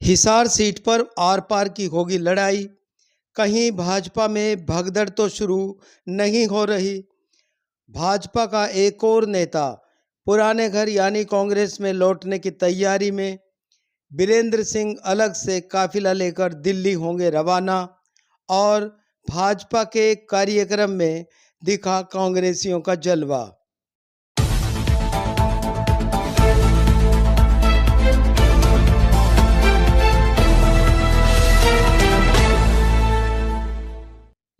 Hisar seat पर are पार की होगी लड़ाई। कहीं भाजपा में भगदड़ तो शुरू नहीं हो रही। भाजपा का एक और नेता पुराने घर यानी कांग्रेस में लौटने की तैयारी में। बीरेंद्र सिंह अलग से काफिला लेकर दिल्ली होंगे रवाना और भाजपा के कार्यक्रम में दिखा कांग्रेसियों का जलवा।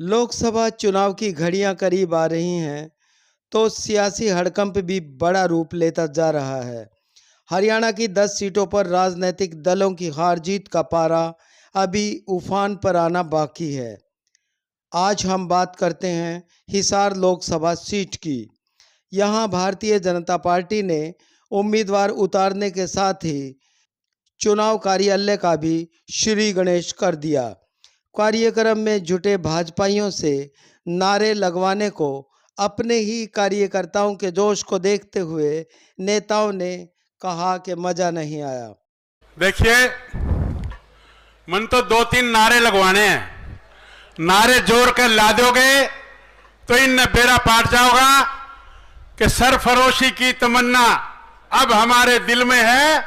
लोकसभा चुनाव की घड़ियां करीब आ रही हैं तो सियासी हड़कंप भी बड़ा रूप लेता जा रहा है। हरियाणा की 10 सीटों पर राजनीतिक दलों की हार जीत का पारा अभी उफान पर आना बाकी है। आज हम बात करते हैं हिसार लोकसभा सीट की। यहां भारतीय जनता पार्टी ने उम्मीदवार उतारने के साथ ही चुनाव कार्यालय का भी श्री गणेश कर दिया। कार्यक्रम में जुटे भाजपाइयों से नारे लगवाने को अपने ही कार्यकर्ताओं के जोश को देखते हुए नेताओं ने कहा कि मजा नहीं आया। देखिए, मन तो 2-3 नारे लगवाने हैं। नारे जोर कर ला दोगे तो इन बेड़ा पाट जाओगा कि सरफरोशी की तमन्ना अब हमारे दिल में है।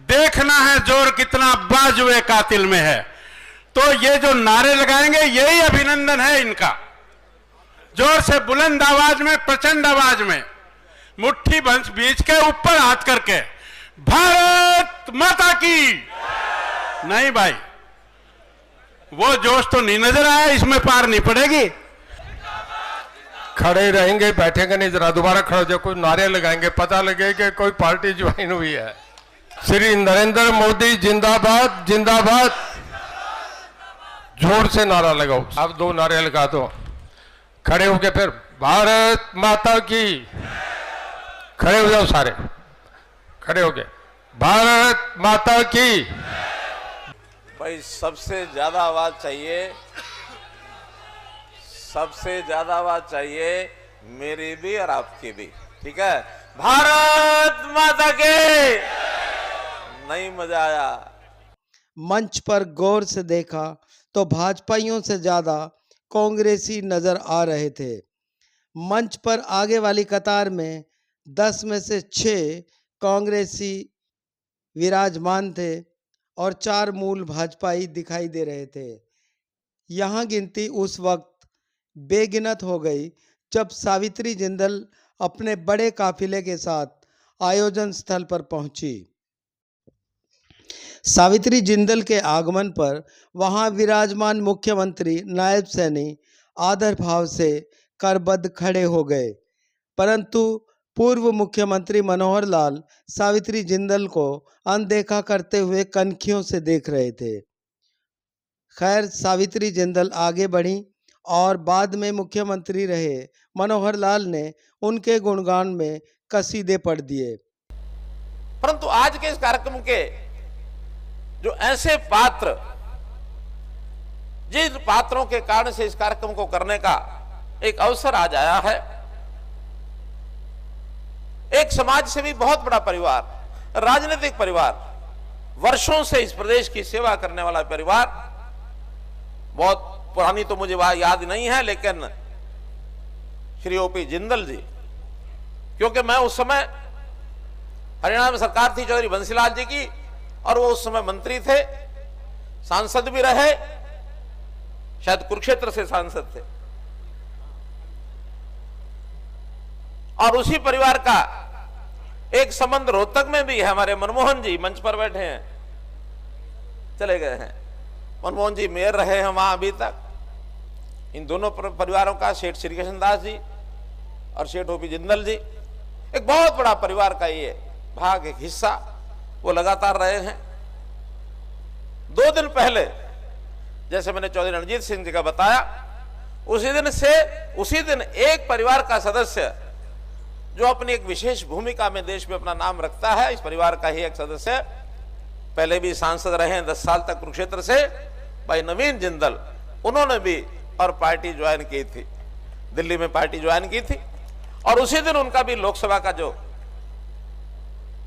देखना है जोर कितना बाजुए कातिल में है। तो ये जो नारे लगाएंगे यही अभिनंदन है इनका। जोर से बुलंद आवाज में, प्रचंड आवाज में, मुट्ठी बीच के ऊपर हाथ करके भारत माता की। नहीं भाई, वो जोश तो नहीं नजर आया, इसमें पार नहीं पड़ेगी। खड़े रहेंगे, बैठेंगे नहीं, जरा दोबारा खड़े हो जाओ, कोई नारे लगाएंगे, पता लगे कि कोई पार्टी ज्वाइन हुई है। श्री नरेंद्र मोदी जिंदाबाद जिंदाबाद। जोर से नारा लगाओ। अब 2 नारे लगा दो। खड़े होके फिर भारत माता की। खड़े हो जाओ सारे, खड़े होके भारत माता की। भाई सबसे ज्यादा आवाज चाहिए, सबसे ज्यादा आवाज चाहिए, मेरी भी और आपकी भी। ठीक है, भारत माता के। नहीं मजा आया। मंच पर गौर से देखा तो भाजपाइयों से ज्यादा कांग्रेसी नजर आ रहे थे। मंच पर आगे वाली कतार में 10 में से 6 कांग्रेसी विराजमान थे और 4 मूल भाजपाई दिखाई दे रहे थे। यहाँ गिनती उस वक्त बेगिनत हो गई जब सावित्री जिंदल अपने बड़े काफिले के साथ आयोजन स्थल पर पहुंची। सावित्री जिंदल के आगमन पर वहां विराजमान मुख्यमंत्री नायब सैनी आदर भाव से करबद्ध खड़े हो गए, परंतु पूर्व मुख्यमंत्री मनोहर लाल सावित्री जिंदल को अनदेखा करते हुए कनखियों से देख रहे थे। खैर, सावित्री जिंदल आगे बढ़ी और बाद में मुख्यमंत्री रहे मनोहर लाल ने उनके गुणगान में कसीदे पढ़ दिए। परंतु आज के इस कार्यक्रम के जो ऐसे पात्र, जिन पात्रों के कारण से इस कार्यक्रम को करने का एक अवसर आज आया है, एक समाज से भी बहुत बड़ा परिवार, राजनीतिक परिवार, वर्षों से इस प्रदेश की सेवा करने वाला परिवार, बहुत पुरानी तो मुझे बात याद नहीं है, लेकिन श्री ओपी जिंदल जी, क्योंकि मैं उस समय हरियाणा में सरकार थी चौधरी बंसीलाल जी की, और वो उस समय मंत्री थे, सांसद भी रहे, शायद कुरुक्षेत्र से सांसद थे। और उसी परिवार का एक संबंध रोहतक में भी है। हमारे मनमोहन जी मंच पर बैठे हैं, चले गए हैं। मनमोहन जी मेयर रहे हैं वहां अभी तक। इन दोनों परिवारों का, सेठ श्री कृष्ण दास जी और सेठ ओपी जिंदल जी, एक बहुत बड़ा परिवार का ये भाग, एक हिस्सा वो लगातार रहे हैं। 2 दिन पहले जैसे मैंने चौधरी रणजीत सिंह जी का बताया, उसी दिन एक परिवार का सदस्य जो अपनी एक विशेष भूमिका में देश में अपना नाम रखता है, इस परिवार का ही एक सदस्य, पहले भी सांसद रहे हैं 10 साल तक कुरुक्षेत्र से, भाई नवीन जिंदल, उन्होंने भी और पार्टी ज्वाइन की थी, दिल्ली में पार्टी ज्वाइन की थी। और उसी दिन उनका भी लोकसभा का जो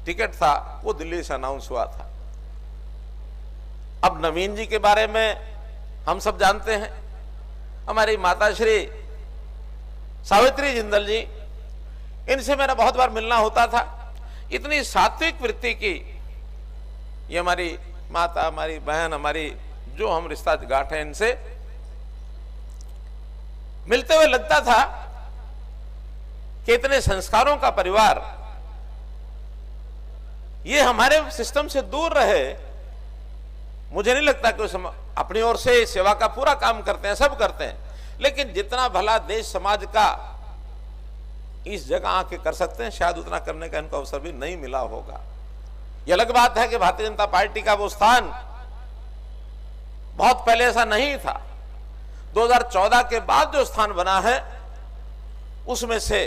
टिकट था वो दिल्ली से अनाउंस हुआ था। अब नवीन जी के बारे में हम सब जानते हैं। हमारी माता श्री सावित्री जिंदल जी, इनसे मेरा बहुत बार मिलना होता था। इतनी सात्विक वृत्ति की ये हमारी माता, हमारी बहन, हमारी जो हम रिश्ता गांठ है, इनसे मिलते हुए लगता था कि इतने संस्कारों का परिवार ये हमारे सिस्टम से दूर रहे। मुझे नहीं लगता कि अपनी ओर से सेवा का पूरा काम करते हैं, सब करते हैं, लेकिन जितना भला देश समाज का इस जगह आके कर सकते हैं, शायद उतना करने का इनको अवसर भी नहीं मिला होगा। यह अलग बात है कि भारतीय जनता पार्टी का वो स्थान बहुत पहले ऐसा नहीं था। 2014 के बाद जो स्थान बना है उसमें से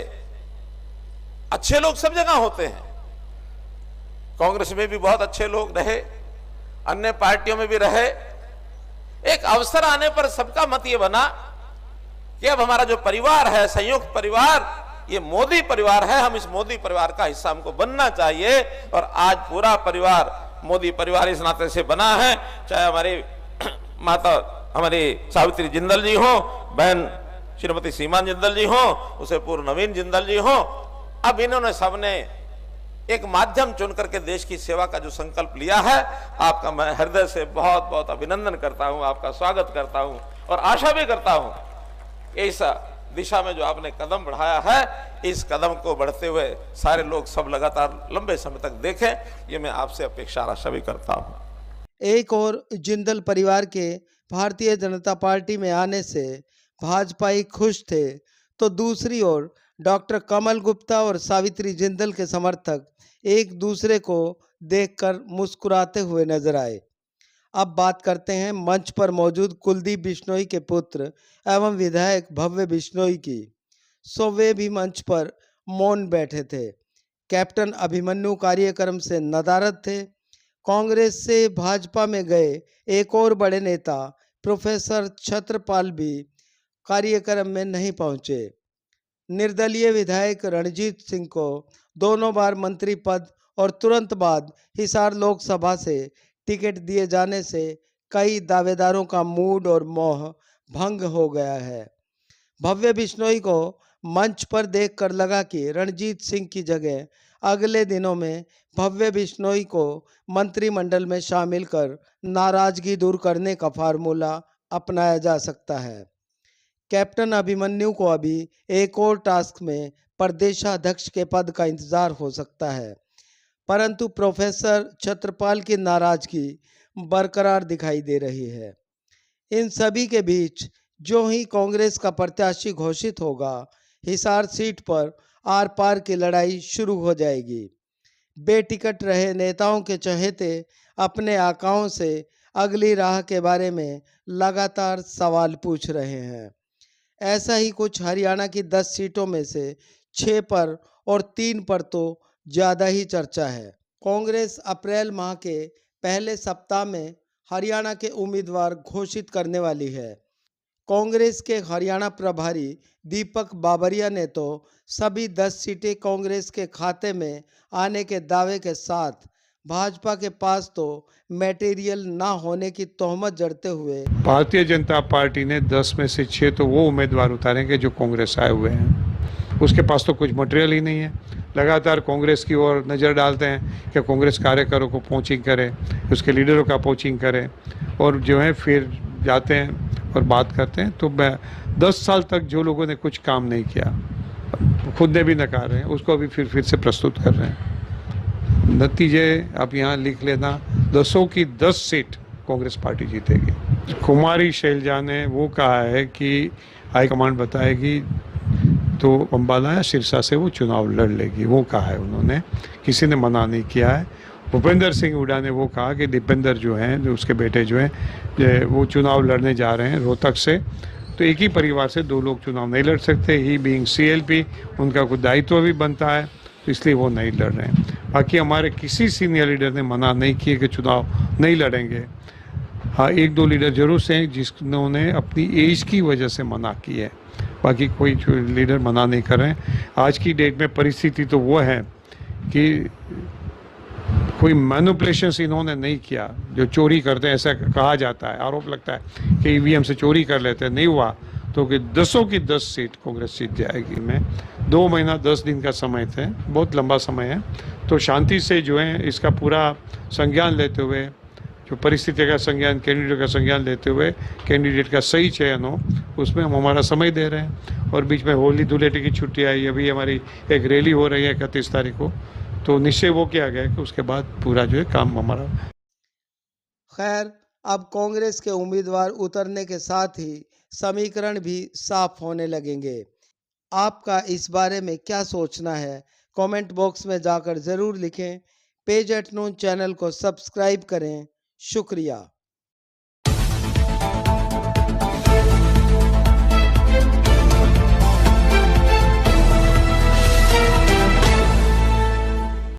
अच्छे लोग सब जगह होते हैं। कांग्रेस में भी बहुत अच्छे लोग रहे, अन्य पार्टियों में भी रहे। एक अवसर आने पर सबका मत ये बना कि अब हमारा जो परिवार है, संयुक्त परिवार, ये मोदी परिवार है, हम इस मोदी परिवार का हिस्सा हमको बनना चाहिए। और आज पूरा परिवार मोदी परिवार इस नाते से बना है, चाहे हमारी माता हमारी सावित्री जिंदल जी हो, बहन श्रीमती सीमा जिंदल जी हो, उसे पूर्व नवीन जिंदल जी हो। अब इन्होंने सबने एक माध्यम चुन करके देश की सेवा का जो संकल्प लिया है, आपका मैं हृदय से बहुत बहुत अभिनंदन करता हूं, आपका स्वागत करता हूं और आशा भी करता हूं इस दिशा में जो आपने कदम बढ़ाया है, इस कदम को बढ़ते हुए सारे लोग सब लगातार लंबे समय तक देखें, ये मैं आपसे अपेक्षा आशा भी करता हूं। एक और जिंदल परिवार के भारतीय जनता पार्टी में आने से भाजपाई खुश थे, तो दूसरी ओर डॉक्टर कमल गुप्ता और सावित्री जिंदल के समर्थक एक दूसरे को देखकर मुस्कुराते हुए नजर आए। अब बात करते हैं मंच पर मौजूद कुलदीप बिश्नोई के पुत्र एवं विधायक भव्य बिश्नोई की। सो वे भी मंच पर मौन बैठे थे। कैप्टन अभिमन्यु कार्यक्रम से नदारद थे। कांग्रेस से भाजपा में गए एक और बड़े नेता प्रोफेसर छत्रपाल भी कार्यक्रम में नहीं पहुंचे। निर्दलीय विधायक रणजीत सिंह को दोनों बार मंत्री पद और तुरंत बाद हिसार लोकसभा से टिकट दिए जाने से कई दावेदारों का मूड और मोह भंग हो गया है। भव्य बिश्नोई को मंच पर देखकर लगा कि रणजीत सिंह की जगह अगले दिनों में भव्य बिश्नोई को मंत्रिमंडल में शामिल कर नाराजगी दूर करने का फार्मूला अपनाया जा सकता है। कैप्टन अभिमन्यु को अभी एक और टास्क में प्रदेशाध्यक्ष के पद का इंतजार हो सकता है, परंतु प्रोफेसर छत्रपाल की नाराजगी बरकरार दिखाई दे रही है। इन सभी के बीच जो ही कांग्रेस का प्रत्याशी घोषित होगा, हिसार सीट पर आर पार की लड़ाई शुरू हो जाएगी। बेटिकट रहे नेताओं के चहेते अपने आकाओं से अगली राह के बारे में लगातार सवाल पूछ रहे हैं। ऐसा ही कुछ हरियाणा की 10 सीटों में से 6 पर और 3 पर तो ज़्यादा ही चर्चा है। कांग्रेस अप्रैल माह के पहले सप्ताह में हरियाणा के उम्मीदवार घोषित करने वाली है। कांग्रेस के हरियाणा प्रभारी दीपक बाबरिया ने तो सभी 10 सीटें कांग्रेस के खाते में आने के दावे के साथ भाजपा के पास तो मटेरियल ना होने की तोहमत जड़ते हुए भारतीय जनता पार्टी ने 10 में से 6 तो वो उम्मीदवार उतारेंगे जो कांग्रेस आए हुए हैं। उसके पास तो कुछ मटेरियल ही नहीं है। लगातार कांग्रेस की ओर नज़र डालते हैं कि कांग्रेस कार्यकर्ताओं को पोचिंग करे, उसके लीडरों का पोचिंग करे, और जो है फिर जाते हैं और बात करते हैं। तो 10 साल तक जो लोगों ने कुछ काम नहीं किया, खुद ने भी नकार रहे हैं, उसको अभी फिर से प्रस्तुत कर रहे हैं। नतीजे आप यहाँ लिख लेना, 10 की 10 सीट कांग्रेस पार्टी जीतेगी। कुमारी शैलजा ने वो कहा है कि हाईकमांड बताएगी तो अम्बाला या सिरसा से वो चुनाव लड़ लेगी, वो कहा है उन्होंने, किसी ने मना नहीं किया है। भूपेंद्र सिंह हुड्डा ने वो कहा कि दीपेंद्र जो हैं, जो उसके बेटे जो हैं, वो चुनाव लड़ने जा रहे हैं रोहतक से, तो एक ही परिवार से 2 लोग चुनाव नहीं लड़ सकते। ही बीइंग CLP, उनका कुछ दायित्व भी बनता है, तो इसलिए वो नहीं लड़ रहे हैं। बाकी हमारे किसी सीनियर लीडर ने मना नहीं किए कि चुनाव नहीं लड़ेंगे। हाँ, 1-2 लीडर जरूर से हैं जिन्होंने अपनी एज की वजह से मना की है, बाकी कोई लीडर मना नहीं कर रहे हैं। आज की डेट में परिस्थिति तो वो है कि कोई मैनिपुलेशंस इन्होंने नहीं किया। जो चोरी करते हैं ऐसा कहा जाता है, आरोप लगता है कि ईवीएम से चोरी कर लेते हैं, नहीं हुआ तो कि 10 की 10 सीट कांग्रेस जीत जाएगी। मैं 2 महीना 10 दिन का समय थे, बहुत लंबा समय है, तो शांति से जो है इसका पूरा संज्ञान लेते हुए, जो परिस्थिति का संज्ञान, कैंडिडेट का संज्ञान लेते हुए कैंडिडेट का सही चयन हो, उसमें हम हमारा समय दे रहे हैं। और बीच में होली धुलेटी की छुट्टी आई, अभी हमारी एक रैली हो रही है 31 तारीख को, तो निश्चय वो किया गया कि उसके बाद पूरा जो है काम हमारा। खैर, अब कांग्रेस के उम्मीदवार उतरने के साथ ही समीकरण भी साफ होने लगेंगे। आपका इस बारे में क्या सोचना है, कमेंट बॉक्स में जाकर जरूर लिखें। पेज @ नून चैनल को सब्सक्राइब करें। शुक्रिया।